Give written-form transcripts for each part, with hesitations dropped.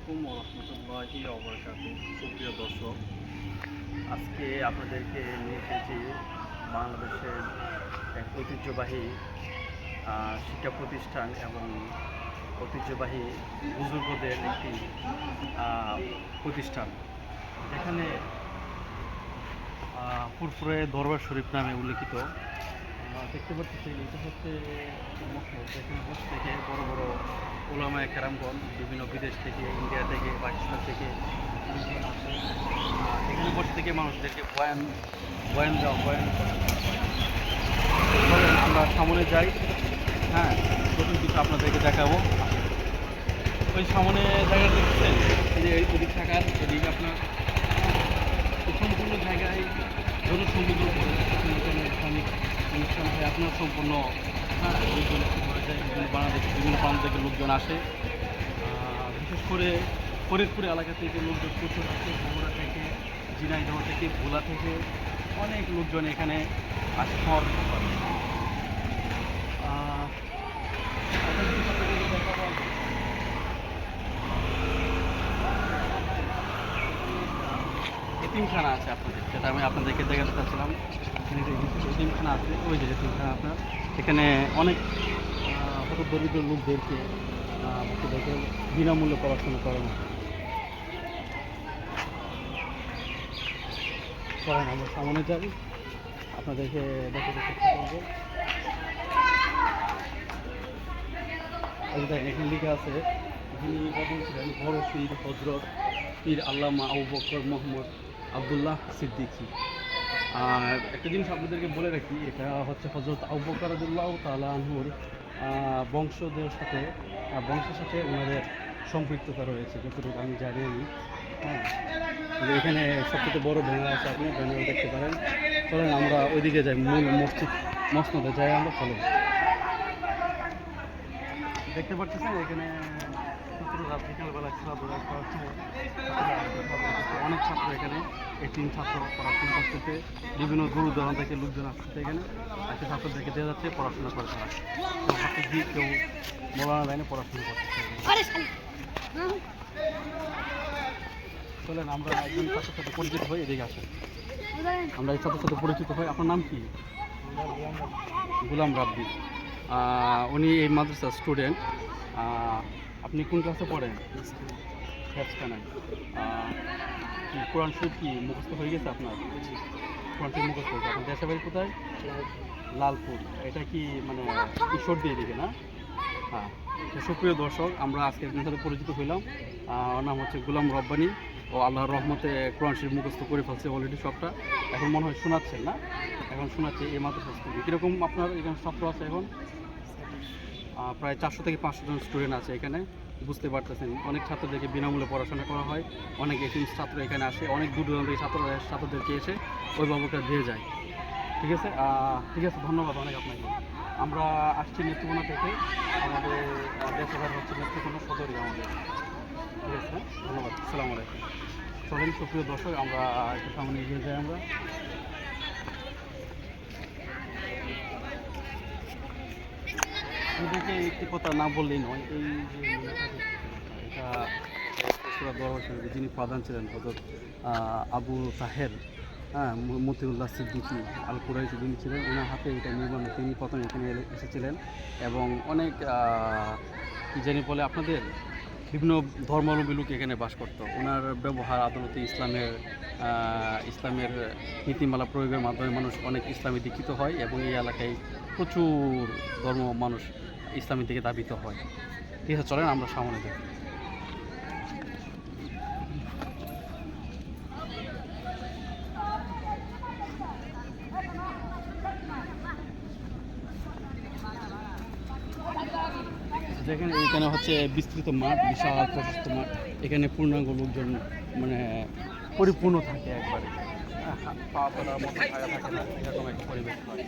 আলাইকুম ওরহমতুল্লাহি ওবরাকাতুহু। সুপ্রিয় দর্শক, আজকে আপনাদেরকে নিয়ে এসেছি বাংলাদেশের এক ঐতিহ্যবাহী শিক্ষা প্রতিষ্ঠান এবং ঐতিহ্যবাহী বুজুর্গদের একটি প্রতিষ্ঠান, যেখানে ফুরফুরে দরবার শরীফ নামে উল্লেখিত। দেখতে পাচ্ছি এটা হচ্ছে যেখানে বসে থেকে বড় বড় ওলামায়ে কেরামগণ বিভিন্ন বিদেশ থেকে, ইন্ডিয়া থেকে, পাকিস্তান থেকে আসে। এখানে বসে থেকে মানুষদেরকে বয়ান দেওয়া আমরা সামনে যাই। হ্যাঁ, প্রথম কিছু আপনাদেরকে দেখাবো। ওই সামনে জায়গা দেখছেন, এই যে এদিক থাকার এদিক আপনার সম্পূর্ণ জায়গায় জনসমুদ্র ইসলামিক অনুষ্ঠান হয় আপনার সম্পূর্ণ। হ্যাঁ, লোকজন যায়, বিভিন্ন বাংলাদেশ বিভিন্ন প্রান্ত থেকে লোকজন আসে। বিশেষ করে ফরিদপুর এলাকা থেকে লোকজন প্রচুর আসে, বগুড়া থেকে, ঝিনাইদহ থেকে, ভোলা থেকে অনেক লোকজন এখানে আসে খাওয়ার করে। এতিমখানা আছে আপনাদের, যেটা আমি আপনাদেরকে দেখাতে চাচ্ছিলাম। এতিমখানা আছে, ওই যে এতিমখানা আপনার এখানে অনেক হত দরিদ্র লোকদেরকে বাচ্চাদেরকে বিনামূল্যে পড়াশোনা করানো হয়। করেন আমরা সামনে যাই, আপনাদেরকে দেখাতে চেষ্টা করবো। এখানে লেখা আছে, যিনি প্রথম ছিলেন বড় পীর হজরত পীর আল্লামা আবু বকর মোহাম্মদ আবদুল্লাহ সিদ্দিকী। আর একটা জিনিস আপনাদেরকে বলে রাখি, এটা হচ্ছে হজরত আবু বকর রাদিয়াল্লাহু তাআলা আনহুর বংশের সাথে ওনাদের সম্পৃক্ততা রয়েছে, যতটুকু আমি জানি। হ্যাঁ, এখানে সবচেয়ে বড় ব্যানার আছে, আপনি ব্যানার দেখতে পারেন। চলেন আমরা ওইদিকে যাই, মূল মসনদে যাই আমরা। চলেন, দেখতে পাচ্ছেন এখানে বিকালবেলা খেলাধুলা করার সময় অনেক ছাত্র এখানে, এই 3 ছাত্র পড়াশোনা করতেছে। বিভিন্ন দূর দূরান্ত থেকে লোকজন আসতেছে এখানে, একটা ছাত্রদেরকে দেওয়া যাচ্ছে পড়াশোনা করে। তারা কেউ হাতে গিয়ে, কেউ মৌলানা লাইনে পড়াশোনা করতেছে। চলেন আমরা একজন ছাত্রের সাথে পরিচিত হই, এদিকে আসেন। আমরা এই ছাত্রের সাথে পরিচিত হই। আপনার নাম কি? গুলাম রাব্বি। উনি এই মাদ্রাসার স্টুডেন্ট। আপনি কোন ক্লাসে পড়েন? হেফখানায়। কোরআন শরীফ কি মুখস্থ হয়ে গেছে আপনার? কোরআন শরীফ মুখস্থ হয়েছে। আপনার দেশের বাড়ি কোথায়? লালপুর। এটা কি মানে ঈশ্বর দিয়ে দিকে না? হ্যাঁ। সুপ্রিয় দর্শক, আমরা আজকে একজনের সাথে পরিচিত হইলাম। ওর নাম হচ্ছে গুলাম রব্বানি। ও আল্লাহর রহমতে কোরআন শরীফ মুখস্থ করে ফেলছে অলরেডি সবটা। এখন মনে হয় শোনাচ্ছেন না? এখন শোনাচ্ছে এই মাদ্রাসা স্কুলে। কীরকম আপনার এখানে ছাত্র আছে এখন? প্রায় 400 থেকে 500 জন স্টুডেন্ট আছে এখানে। বুঝতে পারতেছেন, অনেক ছাত্রদেরকে বিনামূল্যে পড়াশোনা করা হয়। অনেক এতিম ছাত্র এখানে আসে, অনেক দূর দূরান্ত থেকে ছাত্রদেরকে এসে অভিভাবকরা দিয়ে যায়। ঠিক আছে, ধন্যবাদ অনেক আপনাকে। আমরা আসছি নেত্রকোনা থেকে, আমাদের দেশের বাড়ি হচ্ছে নেত্রকোনা সদরই আমাদের। ঠিক আছে, ধন্যবাদ। আসসালামু আলাইকুম। চলেন সুপ্রিয় দর্শক, আমরা একটু সামনে এগিয়ে যাই। আমরা এদিকে একটি কথা না বললেই নয়, এই যে এটা দরবার শরীফে যিনি প্রধান ছিলেন হযরত আবু তাহের, হ্যাঁ, মতিউল্লাহ সিদ্দিকী আল কুরাইশি যিনি ছিলেন, ওনার হাতে এটা নির্মাণ। তিনি প্রথম এখানে এসেছিলেন এবং অনেক কী জানি বলে আপনাদের বিভিন্ন ধর্মাবলম্বী লোক এখানে বাস করতো। ওনার ব্যবহার আদালতে ইসলামের নীতিমালা প্রয়োগের মাধ্যমে মানুষ অনেক ইসলামে দীক্ষিত হয় এবং এই এলাকায় প্রচুর ধর্ম মানুষ ইসলামের দিকে ধাবিত হয়। ঠিক আছে, চলেন আমরা সামনে দেখি। যেখানে এখানে হচ্ছে বিস্তৃত মাঠ, বিশাল প্রশস্ত মাঠ। এখানে পূর্ণাঙ্গ লোকজন মানে পরিপূর্ণ থাকে একবারে, পা ফেলার মতো জায়গা থাকে না, এরকম একটা পরিবেশ হয়।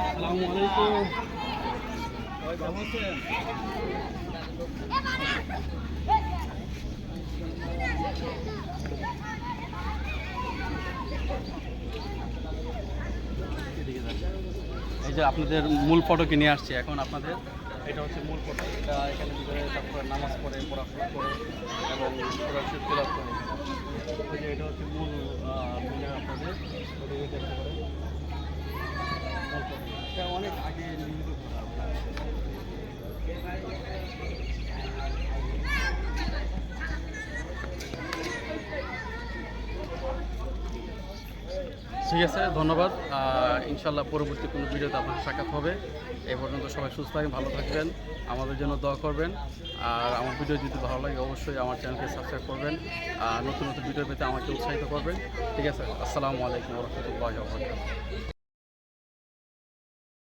আসসালামু আলাইকুম। কেমন আছেন? এই যে আপনাদের মূল ফটোকে নিয়ে আসছি এখন আপনাদের। এটা হচ্ছে মূল ফটো, এটা এখানে ভিতরে তারপরে নামাজ পড়ে, পড়াশোনা করে এবং কোরআন তেলাওয়াত করে। ওই যে এটা হচ্ছে মূল মিনার আপনাদের, ওদিকে দেখতে পারেন মূল ফটো। এটা অনেক আগে নির্মিত করা আপনার। ঠিক আছে, ধন্যবাদ। ইনশাল্লাহ পরবর্তী কোনো ভিডিওতে আপনার সাক্ষাৎ হবে। এই পর্যন্ত সবাই সুস্থ থাকেন, ভালো থাকবেন, আমাদের জন্য দোয়া করবেন। আর আমার ভিডিও যদি ভালো লাগে অবশ্যই আমার চ্যানেলকে সাবস্ক্রাইব করবেন, আর নতুন নতুন ভিডিও পেতে আমাকে উৎসাহিত করবেন। ঠিক আছে, আসসালামু আলাইকুম ওয়া রাহমাতুল্লাহি ওয়া বারাকাতুহু।